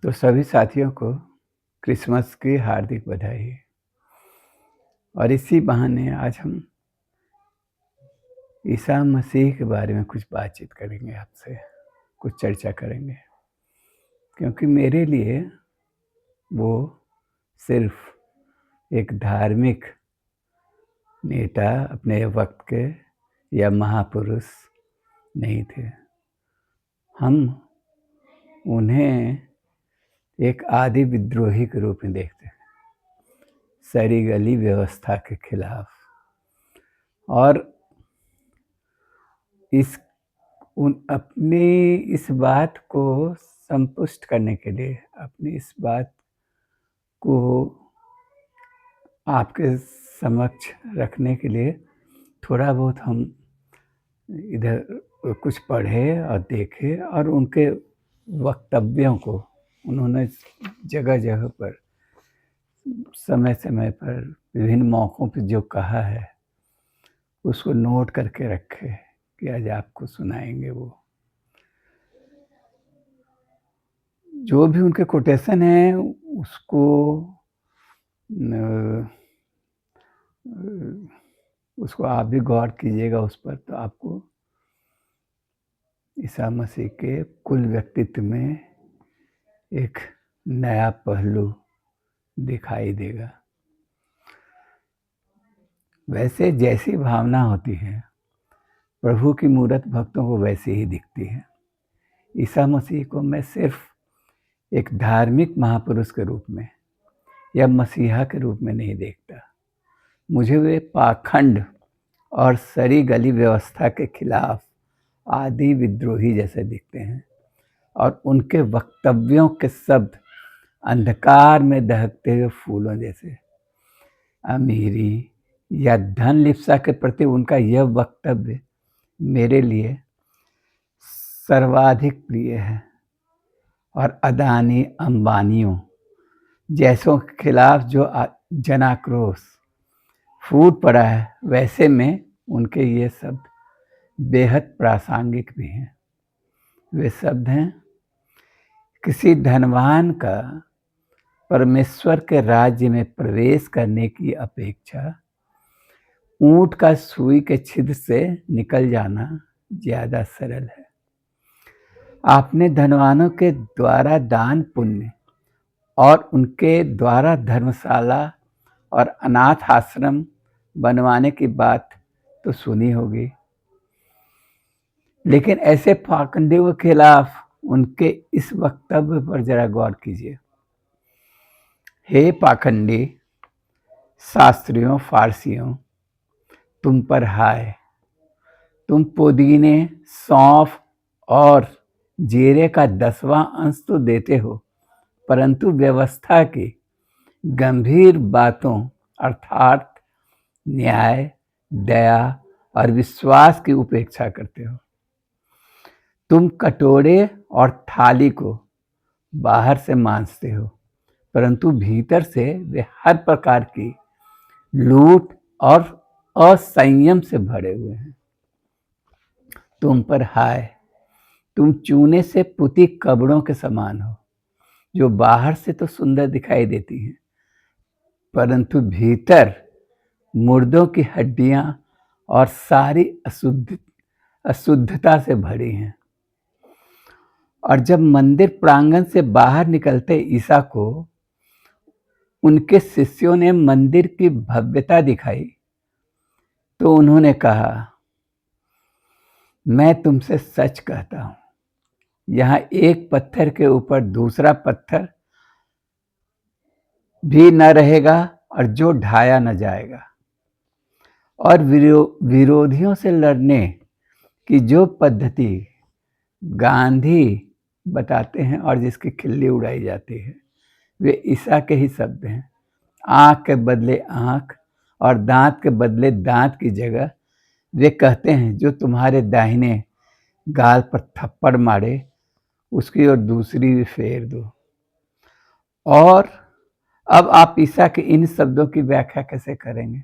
तो सभी साथियों को क्रिसमस की हार्दिक बधाई। और इसी बहाने आज हम ईसा मसीह के बारे में कुछ बातचीत करेंगे, आपसे कुछ चर्चा करेंगे, क्योंकि मेरे लिए वो सिर्फ एक धार्मिक नेता अपने वक्त के या महापुरुष नहीं थे। हम उन्हें एक आदि विद्रोही के रूप में देखते हैं, सरी गली व्यवस्था के खिलाफ। और अपनी इस बात को संतुष्ट करने के लिए, अपनी इस बात को आपके समक्ष रखने के लिए थोड़ा बहुत हम इधर कुछ पढ़े और देखे, और उनके वक्तव्यों को उन्होंने जगह जगह पर समय समय पर विभिन्न मौक़ों पर जो कहा है उसको नोट करके रखे कि आज आपको सुनाएंगे। वो जो भी उनके कोटेशन है उसको आप भी गौर कीजिएगा उस पर, तो आपको ईसा मसीह के कुल व्यक्तित्व में एक नया पहलू दिखाई देगा। वैसे जैसी भावना होती है प्रभु की मूरत भक्तों को वैसे ही दिखती है। ईसा मसीह को मैं सिर्फ एक धार्मिक महापुरुष के रूप में या मसीहा के रूप में नहीं देखता। मुझे वे पाखंड और सरी गली व्यवस्था के खिलाफ आदि विद्रोही जैसे दिखते हैं, और उनके वक्तव्यों के शब्द अंधकार में दहकते हुए फूलों जैसे। अमीरी या धन लिप्सा के प्रति उनका यह वक्तव्य मेरे लिए सर्वाधिक प्रिय है, और अदानी अंबानियों जैसों के खिलाफ जो जनाक्रोश फूट पड़ा है, वैसे में उनके ये शब्द बेहद प्रासंगिक भी हैं। वे शब्द हैं, किसी धनवान का परमेश्वर के राज्य में प्रवेश करने की अपेक्षा ऊंट का सुई के छिद्र से निकल जाना ज्यादा सरल है। आपने धनवानों के द्वारा दान पुण्य और उनके द्वारा धर्मशाला और अनाथ आश्रम बनवाने की बात तो सुनी होगी, लेकिन ऐसे पाखंडियों के खिलाफ उनके इस वक्तव्य पर जरा गौर कीजिए। हे पाखंडी शास्त्रियों, फारसियों, तुम पर हाय। तुम पुदीने, सौंफ और जीरे का 10वां अंश तो देते हो, परंतु व्यवस्था की गंभीर बातों अर्थात न्याय, दया और विश्वास की उपेक्षा करते हो। तुम कटोरे और थाली को बाहर से मांजते हो, परंतु भीतर से वे हर प्रकार की लूट और असंयम से भरे हुए हैं। तुम पर हाय, तुम चूने से पुती कब्रों के समान हो, जो बाहर से तो सुंदर दिखाई देती हैं, परंतु भीतर मुर्दों की हड्डियां और सारी अशुद्धता से भरी हैं। और जब मंदिर प्रांगण से बाहर निकलते ईसा को उनके शिष्यों ने मंदिर की भव्यता दिखाई, तो उन्होंने कहा, मैं तुमसे सच कहता हूं, यहाँ एक पत्थर के ऊपर दूसरा पत्थर भी न रहेगा और जो ढाया न जाएगा। और विरोधियों से लड़ने की जो पद्धति गांधी बताते हैं और जिसकी खिल्ली उड़ाई जाती है, वे ईसा के ही शब्द हैं। आँख के बदले आँख और दांत के बदले दांत की जगह वे कहते हैं, जो तुम्हारे दाहिने गाल पर थप्पड़ मारे उसकी और दूसरी भी फेर दो। और अब आप ईसा के इन शब्दों की व्याख्या कैसे करेंगे?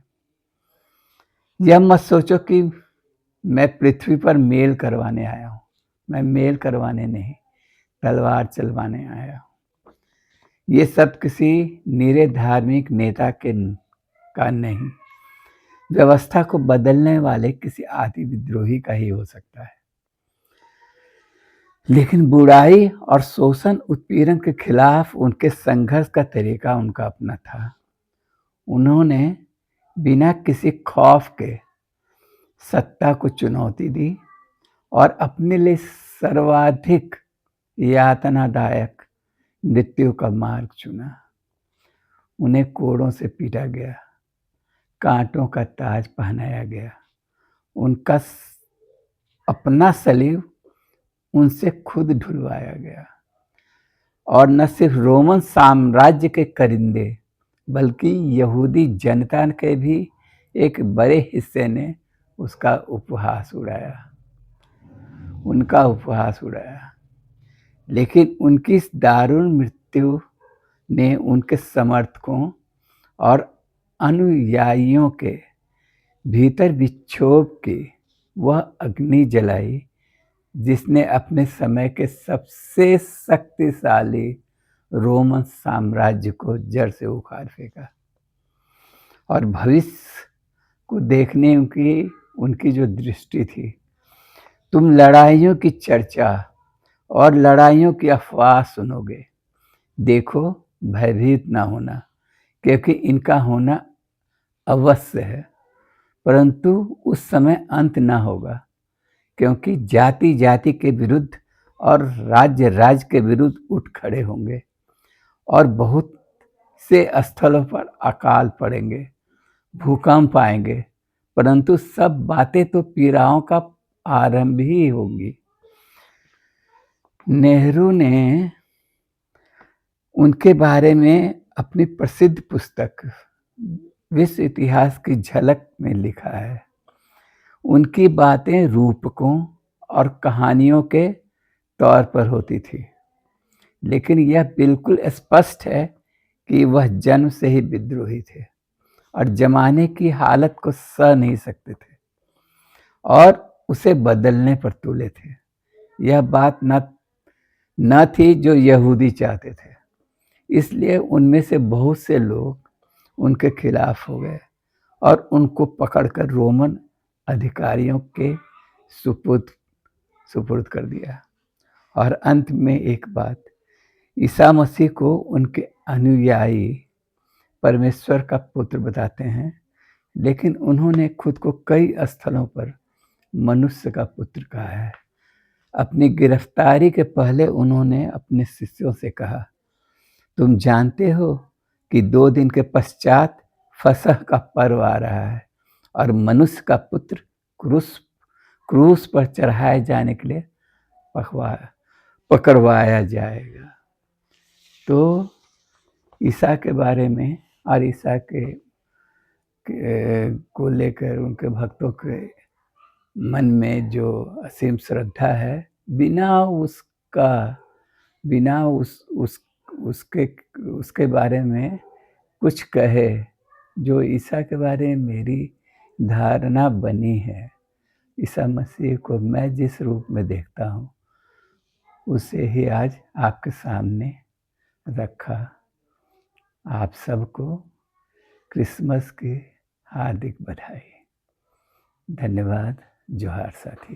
यह मत सोचो कि मैं पृथ्वी पर मेल करवाने आया हूं। मैं मेल करवाने नहीं, तलवार चलवाने आया हूं। ये सब किसी निरे धार्मिक नेता के का नहीं, व्यवस्था को बदलने वाले किसी आदि विद्रोही का ही हो सकता है। लेकिन बुराई और शोषण उत्पीड़न के खिलाफ उनके संघर्ष का तरीका उनका अपना था। उन्होंने बिना किसी खौफ के सत्ता को चुनौती दी और अपने लिए सर्वाधिक यातनादायक मृत्यु का मार्ग चुना। उन्हें कोड़ों से पीटा गया, कांटों का ताज पहनाया गया, उनका अपना सलीब उनसे खुद ढुलवाया गया और न सिर्फ रोमन साम्राज्य के करिंदे बल्कि यहूदी जनता के भी एक बड़े हिस्से ने उसका उपहास उड़ाया, उनका उपहास उड़ाया। लेकिन उनकी इस दारुण मृत्यु ने उनके समर्थकों और अनुयायियों के भीतर विक्षोभ की वह अग्नि जलाई जिसने अपने समय के सबसे शक्तिशाली रोमन साम्राज्य को जड़ से उखाड़ फेंका। और भविष्य को देखने की उनकी जो दृष्टि थी, तुम लड़ाइयों की चर्चा और लड़ाइयों की अफवाह सुनोगे, देखो भयभीत ना होना, क्योंकि इनका होना अवश्य है, परंतु उस समय अंत ना होगा, क्योंकि जाति जाति के विरुद्ध और राज्य राज्य के विरुद्ध उठ खड़े होंगे और बहुत से स्थलों पर अकाल पड़ेंगे, भूकंप आएंगे, परंतु सब बातें तो पीड़ाओं का आरंभ ही होंगी। नेहरू ने उनके बारे में अपनी प्रसिद्ध पुस्तक विश्व इतिहास की झलक में लिखा है, उनकी बातें रूपकों और कहानियों के तौर पर होती थी, लेकिन यह बिल्कुल स्पष्ट है कि वह जन्म से ही विद्रोही थे और जमाने की हालत को सह नहीं सकते थे और उसे बदलने पर तुले थे। यह बात न थी जो यहूदी चाहते थे, इसलिए उनमें से बहुत से लोग उनके खिलाफ हो गए और उनको पकड़कर रोमन अधिकारियों के सुपुर्द कर दिया। और अंत में एक बात, ईसा मसीह को उनके अनुयायी परमेश्वर का पुत्र बताते हैं, लेकिन उन्होंने खुद को कई स्थलों पर मनुष्य का पुत्र कहा है। अपनी गिरफ्तारी के पहले उन्होंने अपने शिष्यों से कहा, तुम जानते हो कि 2 दिन के पश्चात फसह का पर्व आ रहा है और मनुष्य का पुत्र क्रूस पर चढ़ाए जाने के लिए पकड़वाया जाएगा। तो ईसा के बारे में और ईसा को लेकर उनके भक्तों के मन में जो असीम श्रद्धा है, बिना उसके बारे में कुछ कहे जो ईसा के बारे में मेरी धारणा बनी है, ईसा मसीह को मैं जिस रूप में देखता हूँ उसे ही आज आपके सामने रखा। आप सबको क्रिसमस की हार्दिक बधाई। धन्यवाद। जोहार साथी।